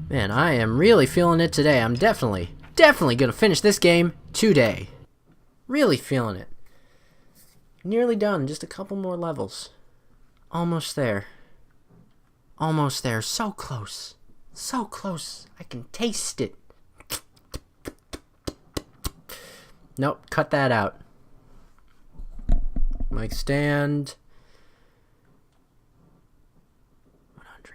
Man, I am really feeling it today. I'm definitely gonna finish this game today. Really feeling it. Nearly done. Just a couple more levels. Almost there. Almost there. So close. So close. I can taste it. Nope. Cut that out. Mic stand. 100.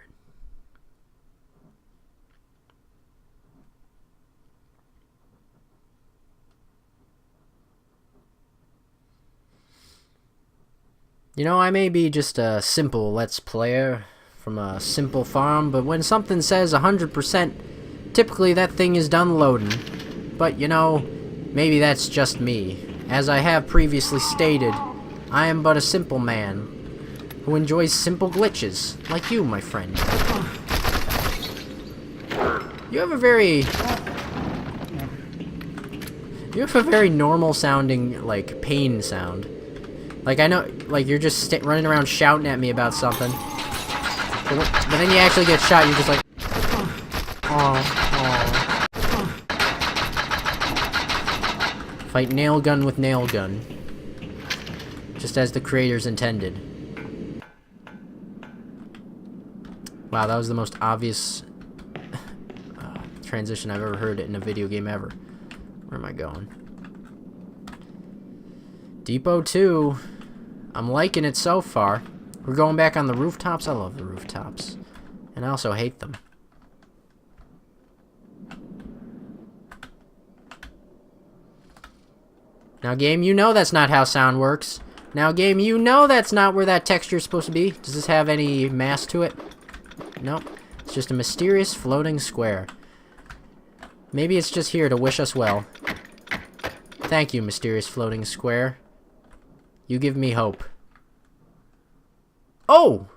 You know, I may be just a simple Let's Player from a simple farm, but when something says 100%, typically that thing is done loading. But, you know, maybe that's just me. As I have previously stated, I am but a simple man who enjoys simple glitches, like you, my friend. You have a very normal sounding, like, pain sound. Like, I know, like, you're just running around shouting at me about something. But then you actually get shot, you're just like... Oh. Fight nail gun with nail gun. Just as the creators intended. Wow, that was the most obvious transition I've ever heard in a video game ever. Where am I going? Depot 2. I'm liking it so far. We're going back on the rooftops. I love the rooftops. And I also hate them. Now, game, you know that's not how sound works. Now, game, you know that's not where that texture is supposed to be. Does this have any mass to it? Nope. It's just a mysterious floating square. Maybe it's just here to wish us well. Thank you, mysterious floating square. You give me hope. Oh!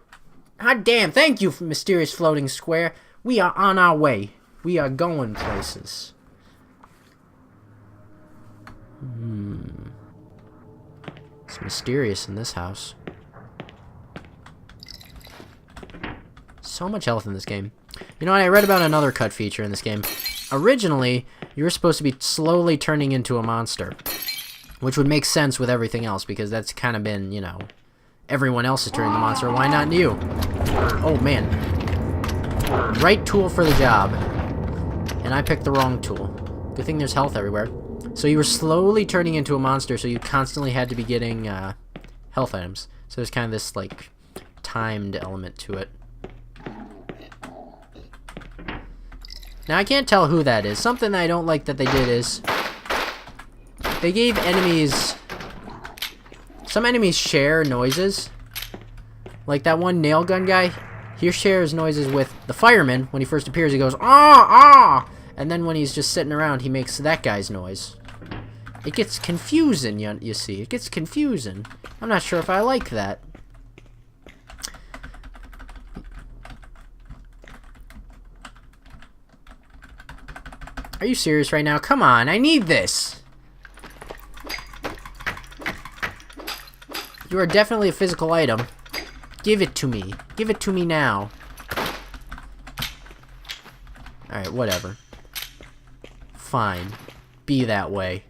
God damn, thank you, mysterious floating square. We are on our way. We are going places. It's mysterious in this house. So much health in this game. You know what, I read about another cut feature in this game. Originally, you were supposed to be slowly turning into a monster. Which would make sense with everything else, because that's kind of been, you know, everyone else is turning the monster. Why not you? Oh, man. Right tool for the job. And I picked the wrong tool. Good thing there's health everywhere. So you were slowly turning into a monster, so you constantly had to be getting health items. So there's kind of this, like, timed element to it. Now, I can't tell who that is. Something that I don't like that they did is... they gave enemies... some enemies share noises. Like that one nail gun guy. He shares noises with the fireman. When he first appears, he goes, ah, ah! And then when he's just sitting around, he makes that guy's noise. It gets confusing, you see. It gets confusing. I'm not sure if I like that. Are you serious right now? Come on, I need this! You are definitely a physical item. Give it to me. Give it to me now. Alright, whatever. Fine. Be that way.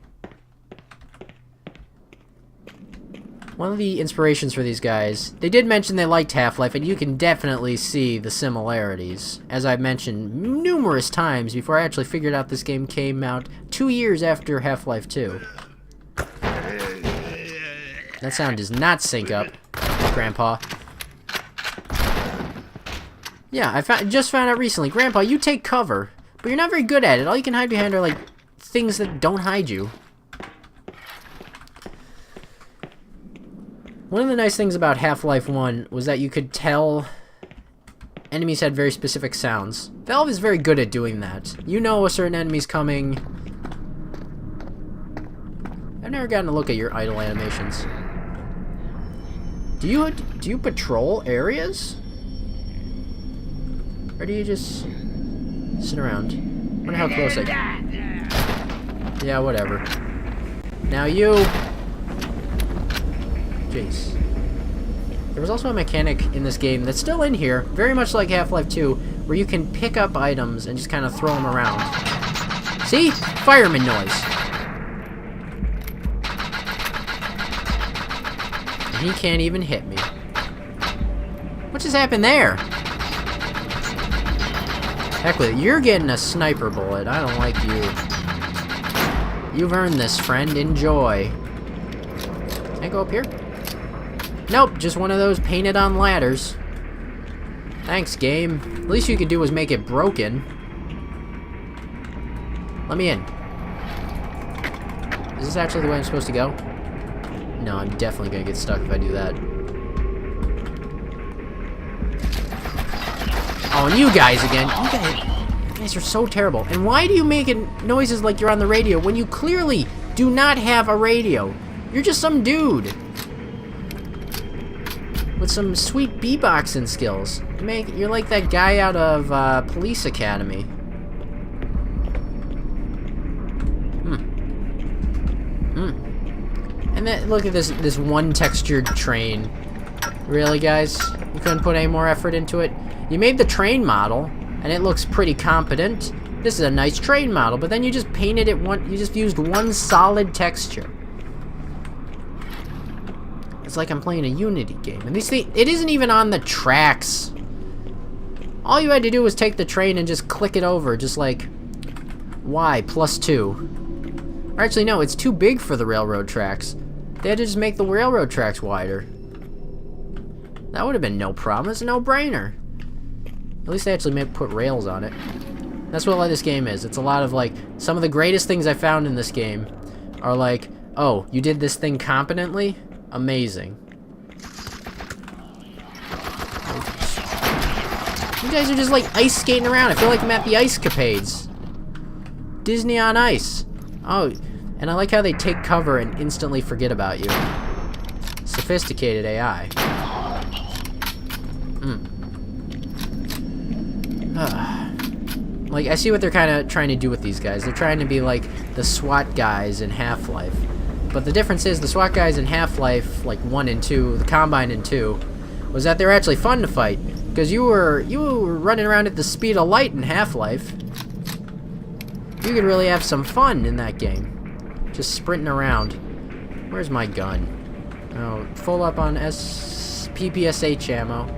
One of the inspirations for these guys, they did mention they liked Half-Life, and you can definitely see the similarities. As I've mentioned numerous times before I actually figured out this game came out 2 years after Half-Life 2. That sound does not sync up, Grandpa. Yeah, I just found out recently. Grandpa, you take cover, but you're not very good at it. All you can hide behind are, like, things that don't hide you. One of the nice things about Half-Life 1 was that you could tell enemies had very specific sounds. Valve is very good at doing that. You know a certain enemy's coming. I've never gotten a look at your idle animations. Do you patrol areas? Or do you just sit around? I wonder how close I can. Yeah, whatever. Now you... Jeez. There was also a mechanic in this game that's still in here, very much like Half-Life 2, where you can pick up items and just kind of throw them around. See? Fireman noise. And he can't even hit me. What just happened there? Heck with it. You're getting a sniper bullet. I don't like you. You've earned this, friend. Enjoy. Can I go up here? Nope, just one of those painted on ladders. Thanks, game. The least you could do was make it broken. Let me in. Is this actually the way I'm supposed to go? No, I'm definitely gonna get stuck if I do that. Oh, and you guys again. You guys are so terrible. And why do you make noises like you're on the radio when you clearly do not have a radio? You're just some dude with some sweet beatboxing skills. You're like that guy out of Police Academy. And then look at this one textured train. Really, guys? You couldn't put any more effort into it? You made the train model, and it looks pretty competent. This is a nice train model, but then you just painted it you just used one solid texture. It's like I'm playing a Unity game. And it isn't even on the tracks. All you had to do was take the train and just click it over, just like Y +2. Or actually, no, it's too big for the railroad tracks. They had to just make the railroad tracks wider. That would have been no problem. It's a no-brainer. At least they actually put rails on it. That's what this game is. It's a lot of, like, some of the greatest things I found in this game are like, oh, you did this thing competently? Amazing. You guys are just, like, ice skating around. I feel like I'm at the Ice Capades. Disney on Ice. Oh, and I like how they take cover and instantly forget about you. Sophisticated AI. Like, I see what they're kind of trying to do with these guys. They're trying to be like the SWAT guys in Half-Life. But the difference is the SWAT guys in Half-Life, like 1 and 2, the Combine and 2, was that they're actually fun to fight. Because you were running around at the speed of light in Half-Life. You could really have some fun in that game. Just sprinting around. Where's my gun? Oh, full up on PPSH ammo.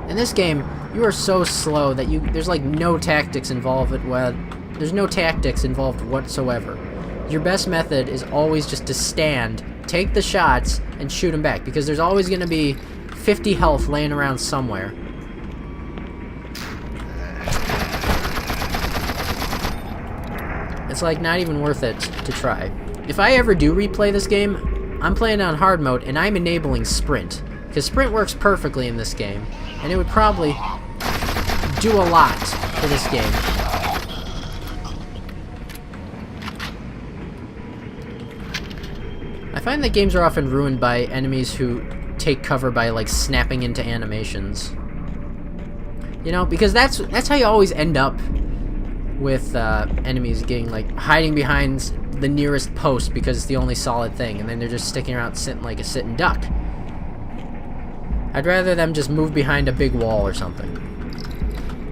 In this game, you are so slow that there's like no tactics involved. There's no tactics involved whatsoever. Your best method is always just to stand, take the shots, and shoot them back, because there's always going to be 50 health laying around somewhere. It's like not even worth it to try. If I ever do replay this game, I'm playing on hard mode and I'm enabling sprint, because sprint works perfectly in this game, and it would probably do a lot for this game. I find that games are often ruined by enemies who take cover by like snapping into animations. You know, because that's how you always end up with enemies getting like hiding behind the nearest post because it's the only solid thing, and then they're just sticking around sitting like a sitting duck. I'd rather them just move behind a big wall or something.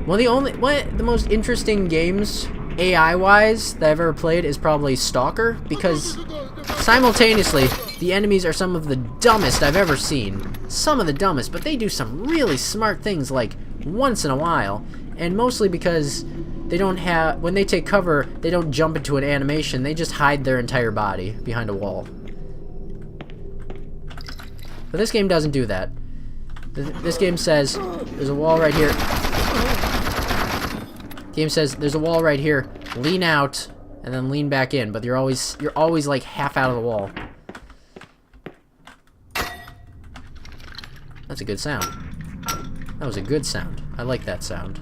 One of the most interesting games AI-wise that I've ever played is probably Stalker, because simultaneously the enemies are some of the dumbest I've ever seen. Some of the dumbest, but they do some really smart things like once in a while, and mostly because they don't have, when they take cover, they don't jump into an animation, they just hide their entire body behind a wall. But this game doesn't do that. This game says, there's a wall right here. Game says, there's a wall right here, lean out, and then lean back in, but you're always like half out of the wall. That's a good sound. That was a good sound. I like that sound.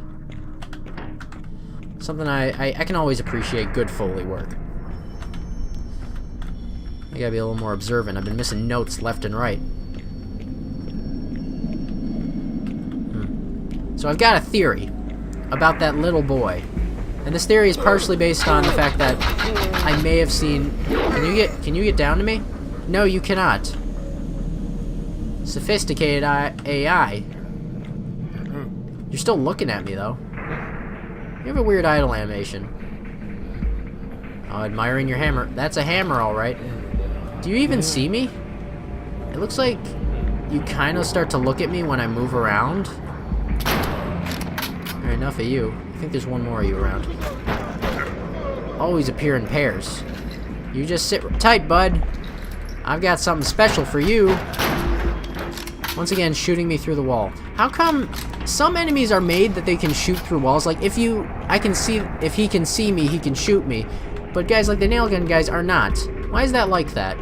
Something I can always appreciate good Foley work. I gotta be a little more observant. I've been missing notes left and right. So I've got a theory about that little boy. And this theory is partially based on the fact that I may have seen... Can you get down to me? No, you cannot. Sophisticated AI. You're still looking at me, though. You have a weird idle animation. Oh, admiring your hammer. That's a hammer, alright. Do you even see me? It looks like you kind of start to look at me when I move around. Alright, enough of you. I think there's one more of you around. Always appear in pairs. You just sit tight, bud. I've got something special for you. Once again, shooting me through the wall. How come some enemies are made that they can shoot through walls? Like, if he can see me, he can shoot me. But guys like the nail gun guys are not. Why is that like that?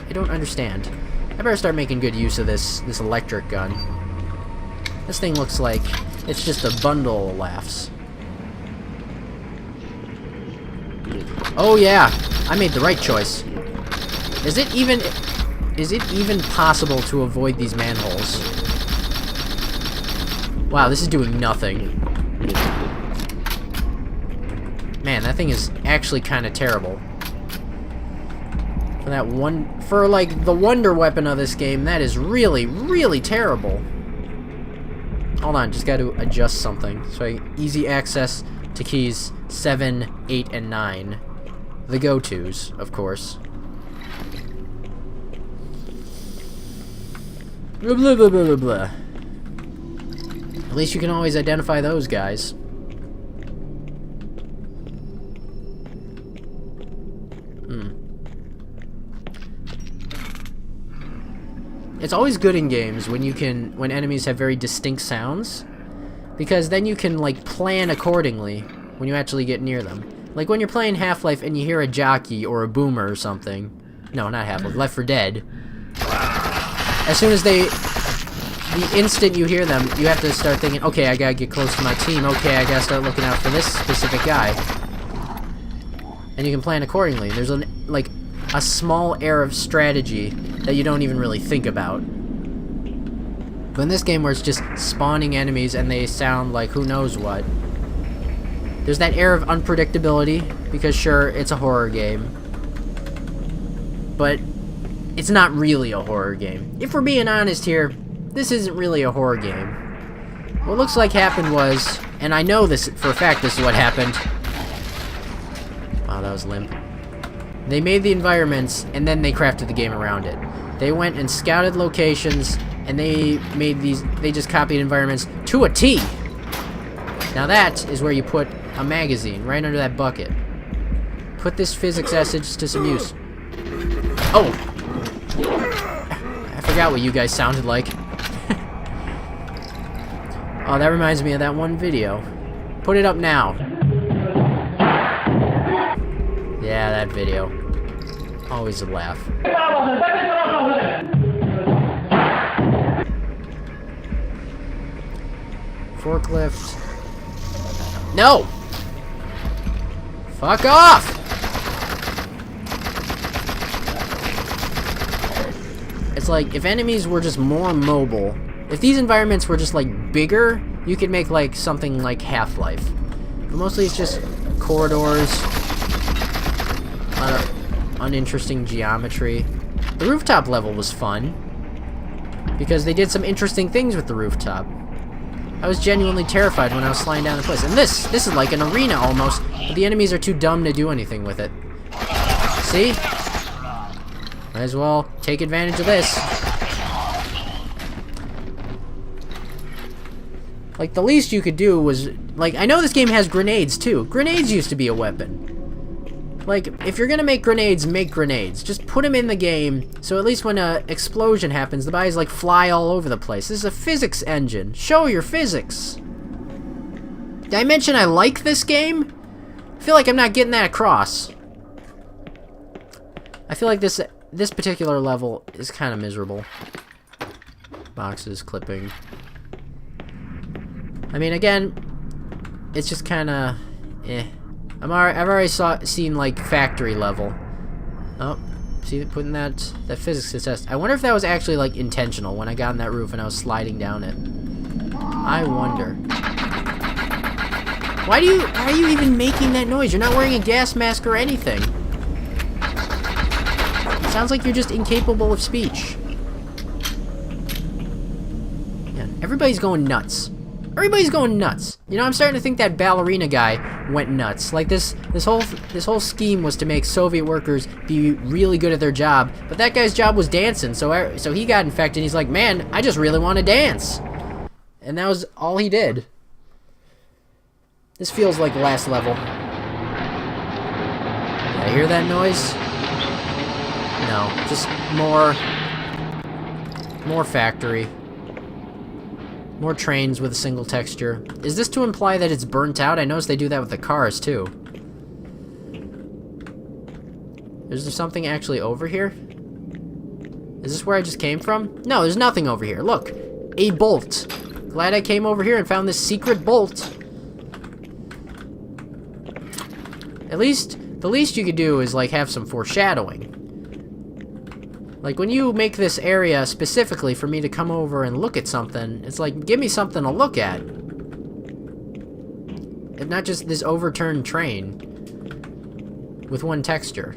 I don't understand. I better start making good use of this electric gun. This thing looks like it's just a bundle of laughs. Oh yeah, I made the right choice. Is it even possible to avoid these manholes? Wow, this is doing nothing. Man, that thing is actually kind of terrible. For like the wonder weapon of this game, that is really, really terrible. Hold on, just got to adjust something. So easy access to keys 7, 8, and 9. The go-tos, of course. Blah, blah, blah, blah, blah. At least you can always identify those guys. It's always good in games when enemies have very distinct sounds, because then you can like plan accordingly when you actually get near them. Like when you're playing Half-Life and you hear a jockey or a boomer or something. No, not Half-Life, Left 4 Dead. As soon as the instant you hear them, you have to start thinking, okay, I gotta get close to my team. Okay, I gotta start looking out for this specific guy. And you can plan accordingly. There's like a small air of strategy that you don't even really think about. But in this game where it's just spawning enemies and they sound like who knows what, there's that air of unpredictability, because sure, it's a horror game, but it's not really a horror game. If we're being honest here, this isn't really a horror game. What looks like happened was, and I know this for a fact this is what happened. Wow, that was limp. They made the environments, and then they crafted the game around it. They went and scouted locations, and they just copied environments to a T. Now that is where you put a magazine, right under that bucket. Put this physics essence to some use. Oh! I forgot what you guys sounded like. Oh, that reminds me of that one video. Put it up now. Yeah, that video. Always a laugh. Forklift. No! Fuck off! It's like, if enemies were just more mobile, if these environments were just like bigger, you could make like something like Half-Life. But mostly it's just corridors, a lot of uninteresting geometry. The rooftop level was fun, because they did some interesting things with the rooftop. I was genuinely terrified when I was sliding down the place. And this is like an arena almost, but the enemies are too dumb to do anything with it. See? Might as well take advantage of this. Like, the least you could do was... Like, I know this game has grenades, too. Grenades used to be a weapon. Like, if you're gonna make grenades, make grenades. Just put them in the game, so at least when an explosion happens, the bodies, like, fly all over the place. This is a physics engine. Show your physics. Did I mention I like this game? I feel like I'm not getting that across. I feel like this particular level is kind of miserable. Boxes, clipping. I mean, again, it's just kind of, eh. I've already seen like factory level, Oh, see, putting that physics to test. I wonder if that was actually, like, intentional when I got on that roof and I was sliding down it. I wonder. Why are you even making that noise? You're not wearing a gas mask or anything. It sounds like you're just incapable of speech. Yeah, everybody's going nuts. Everybody's going nuts. You know, I'm starting to think that ballerina guy went nuts. Like this whole scheme was to make Soviet workers be really good at their job, but that guy's job was dancing. So he got infected. And he's like, man, I just really want to dance, and that was all he did. This feels like last level. Did I hear that noise? No, just more factory. More trains with a single texture. Is this to imply that it's burnt out? I noticed they do that with the cars, too. Is there something actually over here? Is this where I just came from? No, there's nothing over here. Look, a bolt. Glad I came over here and found this secret bolt. At least, the least you could do is, like, have some foreshadowing. Like, when you make this area specifically for me to come over and look at something, it's like, give me something to look at. And not just this overturned train with one texture.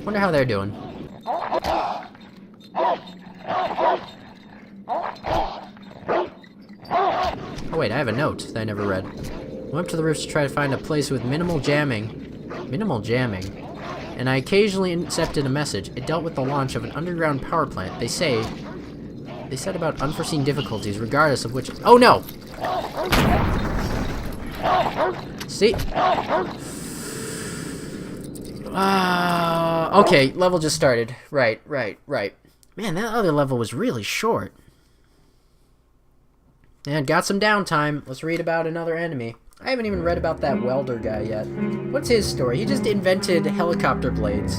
Wonder how they're doing. Oh wait, I have a note that I never read. Went up to the roof to try to find a place with minimal jamming. Minimal jamming. And I occasionally intercepted a message. It dealt with the launch of an underground power plant. They said about unforeseen difficulties, regardless of which... Oh no! See? Okay, level just started. Right. Man, that other level was really short. And got some downtime. Let's read about another enemy. I haven't even read about that welder guy yet. What's his story? He just invented helicopter blades.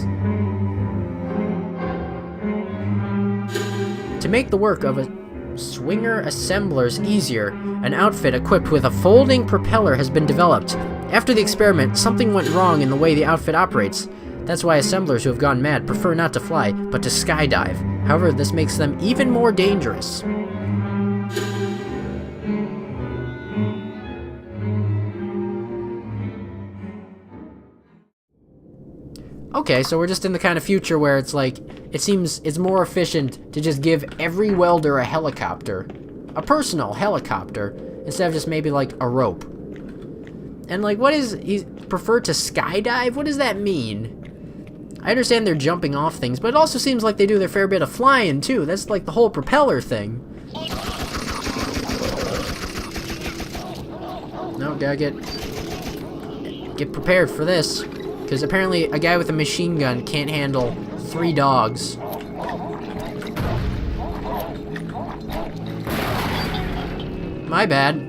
To make the work of a swinger assemblers easier, an outfit equipped with a folding propeller has been developed. After the experiment, something went wrong in the way the outfit operates. That's why assemblers who have gone mad prefer not to fly, but to skydive. However, this makes them even more dangerous. Okay, so we're just in the kind of future where it's like, it seems it's more efficient to just give every welder a helicopter. A personal helicopter, instead of just maybe like a rope. And like, he prefer to skydive? What does that mean? I understand they're jumping off things, but it also seems like they do their fair bit of flying too. That's like the whole propeller thing. No, gotta get prepared for this. Because apparently a guy with a machine gun can't handle 3 dogs. My bad.